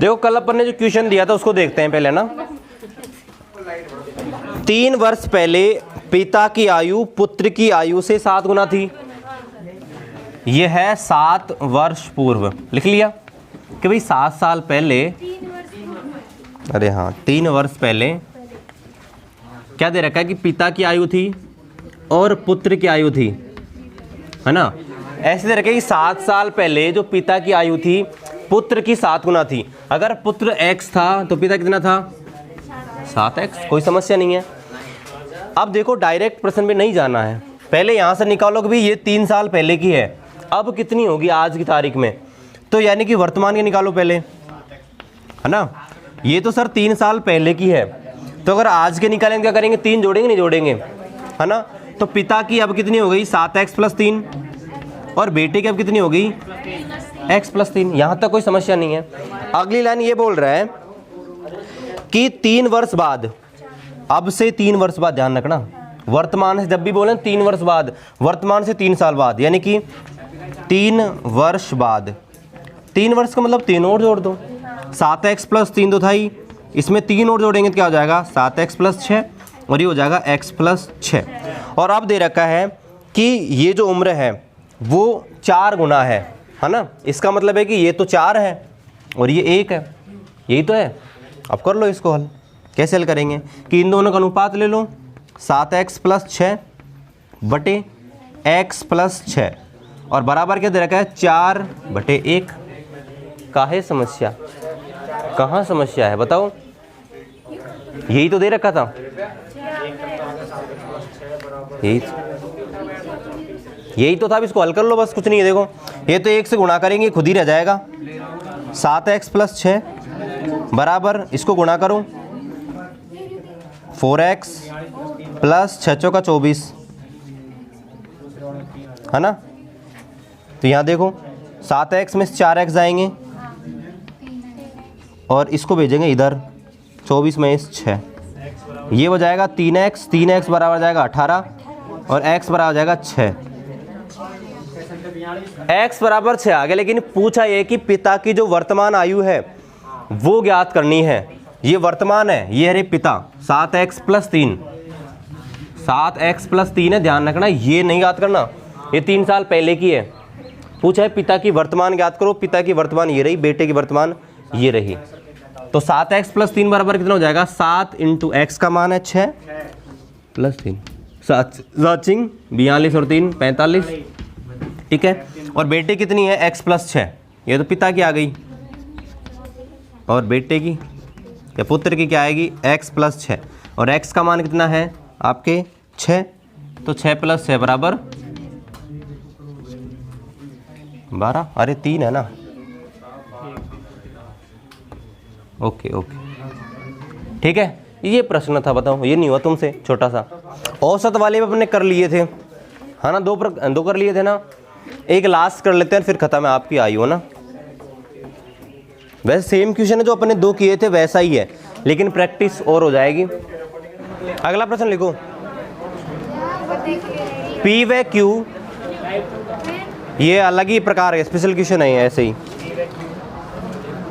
देखो कल अपन ने जो क्वेश्चन दिया था उसको देखते हैं पहले ना। 3 वर्ष पहले पिता की आयु पुत्र की आयु से 7 गुना थी। यह है 7 वर्ष पूर्व। लिख लिया कि भाई 7 साल पहले, अरे हाँ 3 वर्ष पहले क्या दे रखा है कि पिता की आयु थी और पुत्र की आयु थी, है ना। ऐसे दे रखा है कि 7 साल पहले जो पिता की आयु थी पुत्र की 7 गुना थी। अगर पुत्र x था तो पिता कितना था 7x, कोई समस्या नहीं है। अब देखो डायरेक्ट प्रश्न में नहीं जाना है, पहले यहाँ से निकालो कि भाई ये 3 साल पहले की है, अब कितनी होगी आज की तारीख में, तो यानी कि वर्तमान के निकालो पहले, है ना। ये तो सर 3 साल पहले की है, तो अगर आज के निकालेंगे क्या करेंगे, 3 जोड़ेंगे नहीं जोड़ेंगे, है ना। तो पिता की अब कितनी हो गई 7x + 3 और बेटे की अब कितनी हो गई x + 3। यहाँ तक कोई समस्या नहीं है। अगली लाइन ये बोल रहा है कि 3 वर्ष बाद, अब से 3 वर्ष बाद, ध्यान रखना वर्तमान से जब भी बोलें 3 वर्ष बाद, वर्तमान से 3 साल बाद, यानी कि 3 वर्ष बाद। 3 वर्ष का मतलब 3 और जोड़ दो, 7x + 3 तो था ही, इसमें 3 और जोड़ेंगे तो क्या हो जाएगा 7x + 6 और ये हो जाएगा x + 6। और अब दे रखा है कि ये जो उम्र है वो 4 गुना है ना। इसका मतलब है कि ये तो 4 है और ये 1 है, यही तो है। अब कर लो इसको हल, कैसे हल करेंगे कि इन दोनों का अनुपात ले लो, 7x + 6 बटे x + 6 और बराबर क्या दे रखा है 4/1। काहे समस्या, कहाँ समस्या है बताओ, यही तो दे रखा था, यही तो था। अब इसको हल कर लो बस, कुछ नहीं है। देखो ये तो 1 से गुणा करेंगे खुद ही रह जाएगा, 7x + 6 बराबर, इसको गुणा करो 4x + 6 × 24, है ना। तो यहाँ देखो 7x में 4x जाएंगे और इसको भेजेंगे इधर, 24 में 6, ये हो जाएगा 3x, 3x बराबर जाएगा 18 और x बराबर जाएगा 6। x बराबर 6 आ गया, लेकिन पूछा ये कि पिता की जो वर्तमान आयु है वो ज्ञात करनी है। ये वर्तमान है, ये है पिता, 7x + 3, 7x + 3 है, ध्यान रखना ये नहीं ज्ञात करना, ये 3 साल पहले की है। पूछा है पिता की वर्तमान ज्ञात करो, पिता की वर्तमान ये रही, बेटे की वर्तमान ये रही। तो 7x + 3 बराबर कितना हो जाएगा 7 × x का मान है 6 + 3, 7 42 और 3 45, ठीक है। और बेटे कितनी है x + 6, ये तो पिता की आ गई, और बेटे की या पुत्र की क्या आएगी x + 6 और x का मान कितना है आपके 6, तो 6 + 6 बराबर 12, अरे 3 है ना। ओके ठीक है, ये प्रश्न था, बताओ ये नहीं हुआ तुमसे, छोटा सा। औसत वाले भी अपने कर लिए थे, है ना, 2 कर लिए थे ना, एक लास्ट कर लेते हैं फिर खत्म है आपकी आयु, ना। वैसे सेम क्वेश्चन है जो अपने 2 किए थे वैसा ही है, लेकिन प्रैक्टिस और हो जाएगी। अगला प्रश्न लिखो, P व Q, ये अलग ही प्रकार है, स्पेशल क्वेश्चन है ऐसे ही।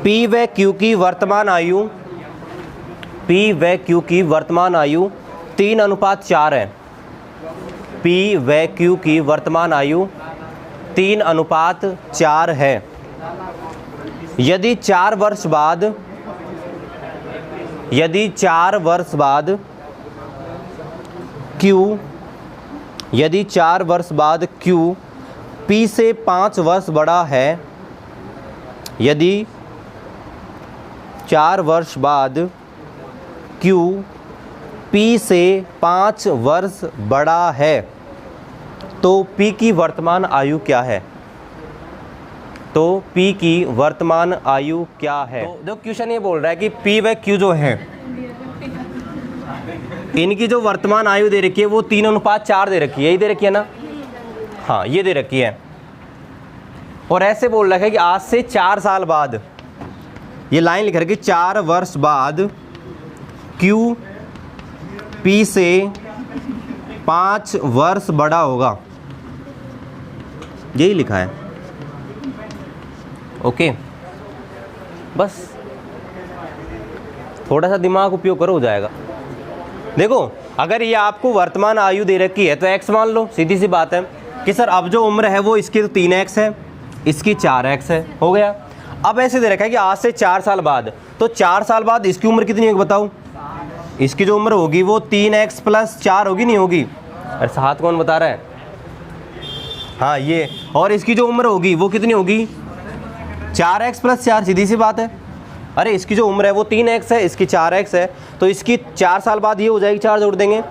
P व Q की वर्तमान आयु, P व Q की वर्तमान आयु 3:4 है। P व Q की वर्तमान आयु 3:4 है। यदि 4 वर्ष बाद, यदि 4 वर्ष बाद Q, यदि 4 वर्ष बाद Q P से 5 वर्ष बड़ा है, यदि 4 वर्ष बाद Q P से 5 वर्ष बड़ा है तो P की वर्तमान आयु क्या है, तो P की वर्तमान आयु क्या है। तो जो क्वेश्चन ये बोल रहा है कि P व Q जो है इनकी जो वर्तमान आयु दे रखी है वो 3:4 दे रखी है, यही दे रखी है ना, हाँ ये दे रखी है। और ऐसे बोल रखा है कि आज से 4 साल बाद, ये लाइन लिख रखी है 4 वर्ष बाद Q P से 5 वर्ष बड़ा होगा, यही लिखा है। ओके, बस थोड़ा सा दिमाग उपयोग करो, हो जाएगा। देखो अगर ये आपको वर्तमान आयु दे रखी है तो x मान लो, सीधी सी बात है कि सर अब जो उम्र है वो इसकी तो 3x है, इसकी 4x है, हो गया। अब ऐसे दे रखा है कि आज से 4 साल बाद, तो 4 साल बाद इसकी उम्र कितनी होगी बताओ? इसकी जो उम्र होगी वो 3x + 4 होगी, नहीं होगी? अरे साथ कौन बता रहा है? हाँ ये, और इसकी जो उम्र होगी वो कितनी होगी? 4x + 4, सीधी सी बात है। अरे इसकी जो उम्र है वो 3x है, इसकी 4x है, तो इसकी 4 साल बाद ये हो जाएगी, 4 जोड़ देंगे,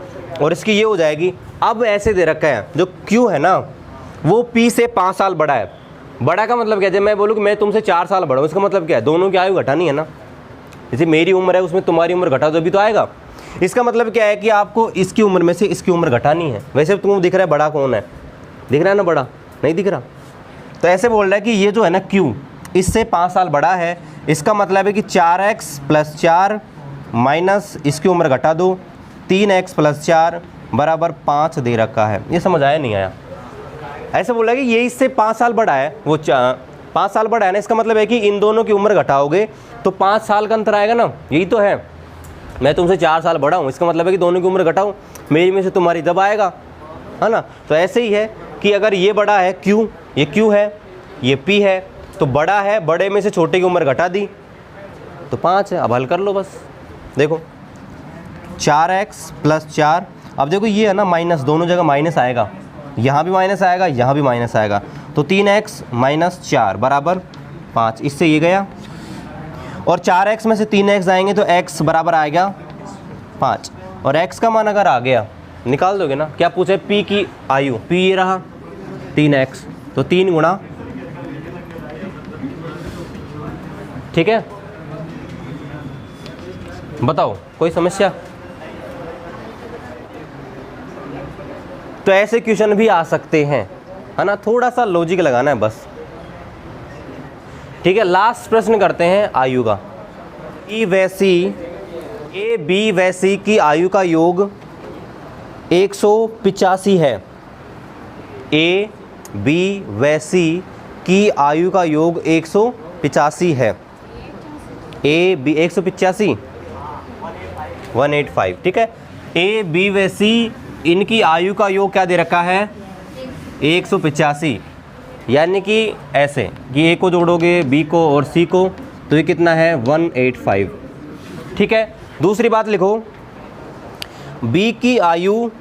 और इसकी ये हो जाएगी। अब ऐसे दे रखा है जो Q है ना वो P से 5 साल बड़ा है। बड़ा का मतलब क्या है? जब मैं बोलूँ कि मैं तुमसे 4 साल बड़ा हूँ, इसका मतलब क्या है? दोनों की आयु घटानी है ना। जैसे मेरी उम्र है उसमें तुम्हारी उम्र घटा दो भी तो आएगा। इसका मतलब क्या है कि आपको इसकी उम्र में से इसकी उम्र घटानी है। वैसे तुमको दिख रहा है बड़ा कौन है? दिख रहा है ना बड़ा? नहीं दिख रहा। तो ऐसे बोल रहा है कि ये जो है ना Q इससे 5 साल बड़ा है, इसका मतलब है कि 4x + 4 माइनस इसकी उम्र घटा दो, 3x + 4 बराबर 5 दे रखा है। ये समझ आया नहीं आया? ऐसे बोला कि ये इससे 5 साल बड़ा है, वो 5 साल बड़ा है ना, इसका मतलब है कि इन दोनों की उम्र घटाओगे तो 5 साल का अंतर आएगा ना। यही तो है, मैं तुमसे 4 साल बड़ा हूँ, इसका मतलब है कि दोनों की उम्र घटाओ, मेरी में से तुम्हारी जब आएगा, है ना। तो ऐसे ही है कि अगर ये बड़ा है Q, ये Q है, ये P है, तो बड़ा है, बड़े में से छोटे की उम्र घटा दी तो 5 है। अब हल कर लो बस। देखो 4x + 4, अब देखो ये है ना माइनस, दोनों जगह माइनस आएगा, यहाँ भी माइनस आएगा, यहाँ भी माइनस आएगा, तो 3x - 4 बराबर 5। इससे ये गया, और 4x में से 3x जाएंगे तो x बराबर आएगा 5, और x का मान अगर आ गया निकाल दोगे ना। क्या पूछा है? P की आयु, P ये रहा 3x, तो 3 गुणा, ठीक है। बताओ कोई समस्या? तो ऐसे क्वेश्चन भी आ सकते हैं, है ना, थोड़ा सा लॉजिक लगाना है बस, ठीक है। लास्ट प्रश्न करते हैं आयु का। ए बी व सी की आयु का योग 185 है। ए बी व सी की आयु का योग 185 है। ए बी 185 185, ठीक है। ए बी व सी इनकी आयु का योग क्या दे रखा है? 185, यानी कि ऐसे कि ए को जोड़ोगे बी को और सी को तो ये कितना है? 185, ठीक है। दूसरी बात लिखो, बी की आयु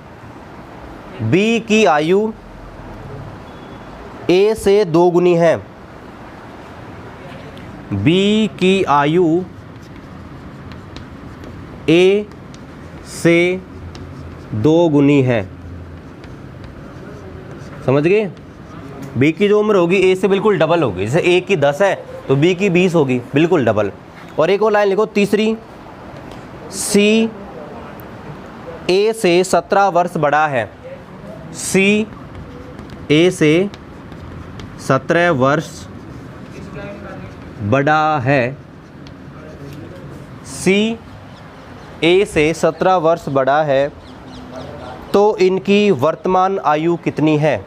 ए से 2 गुनी है। बी की आयु ए से 2 गुनी है, समझ गए? बी की जो उम्र होगी ए से बिल्कुल डबल होगी। जैसे ए की 10 है तो बी की 20 होगी, बिल्कुल डबल। और एक और लाइन लिखो तीसरी, सी ए से 17 वर्ष बड़ा है। सी ए से 17 वर्ष बड़ा है। सी ए से 17 वर्ष बड़ा है, तो इनकी वर्तमान आयु कितनी है?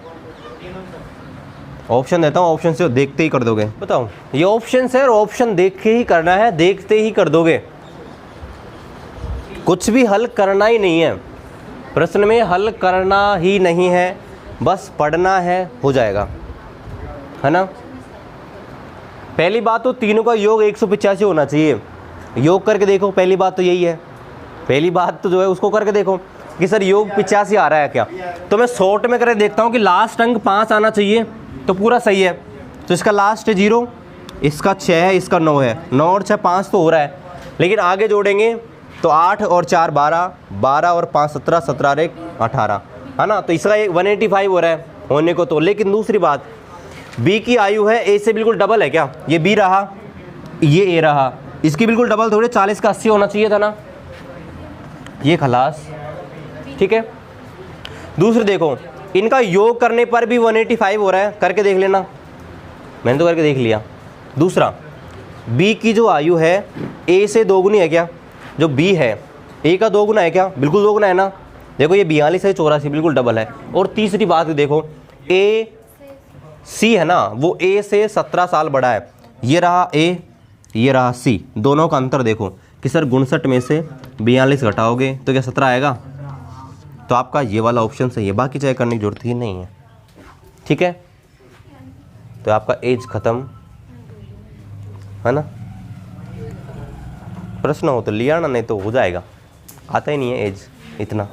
ऑप्शन देता हूँ, ऑप्शन से देखते ही कर दोगे। बताओ, ये ऑप्शन है और ऑप्शन देख के ही करना है, देखते ही कर दोगे। कुछ भी हल करना ही नहीं है, प्रश्न में हल करना ही नहीं है, बस पढ़ना है, हो जाएगा, है ना। पहली बात तो तीनों का योग 185 होना चाहिए। योग करके देखो, पहली बात तो यही है। पहली बात तो जो है उसको करके देखो कि सर योग 85 आ रहा है क्या। तो मैं शॉर्ट में करके देखता हूँ कि लास्ट अंक 5 आना चाहिए, तो पूरा सही है। तो इसका लास्ट है 0, इसका 6 है, इसका 9 है। 9 और 6 5 तो हो रहा है, लेकिन आगे जोड़ेंगे तो 8 और 4 12, 12 और 5 17, 17 और 1 18, है ना। तो इसका 185 हो रहा है होने को तो। लेकिन दूसरी बात, बी की आयु है ए से बिल्कुल डबल है क्या? ये बी रहा, ये ए रहा, इसकी बिल्कुल डबल थोड़ी, 40 का 80 होना चाहिए था ना। ये खलास, ठीक है। दूसरे देखो, इनका योग करने पर भी 185 हो रहा है, करके देख लेना, मैंने तो करके देख लिया। दूसरा, बी की जो आयु है ए से 2 गुनी है क्या? जो बी है ए का 2 गुना है क्या? बिल्कुल 2 गुना है ना। देखो ये 42 है, 84 बिल्कुल डबल है। और तीसरी बात देखो, ए सी है ना, वो ए से 17 साल बड़ा है। ये रहा ए, ये रहा सी, दोनों का अंतर देखो कि सर 59 में से 42 घटाओगे तो क्या 17 आएगा, तो आपका ये वाला ऑप्शन सही है, बाकी चेक करने की जरूरत ही नहीं है। ठीक है, तो आपका एज ख़त्म है ना। प्रश्न हो तो लिया ना, नहीं तो हो जाएगा, आता ही नहीं है एज इतना।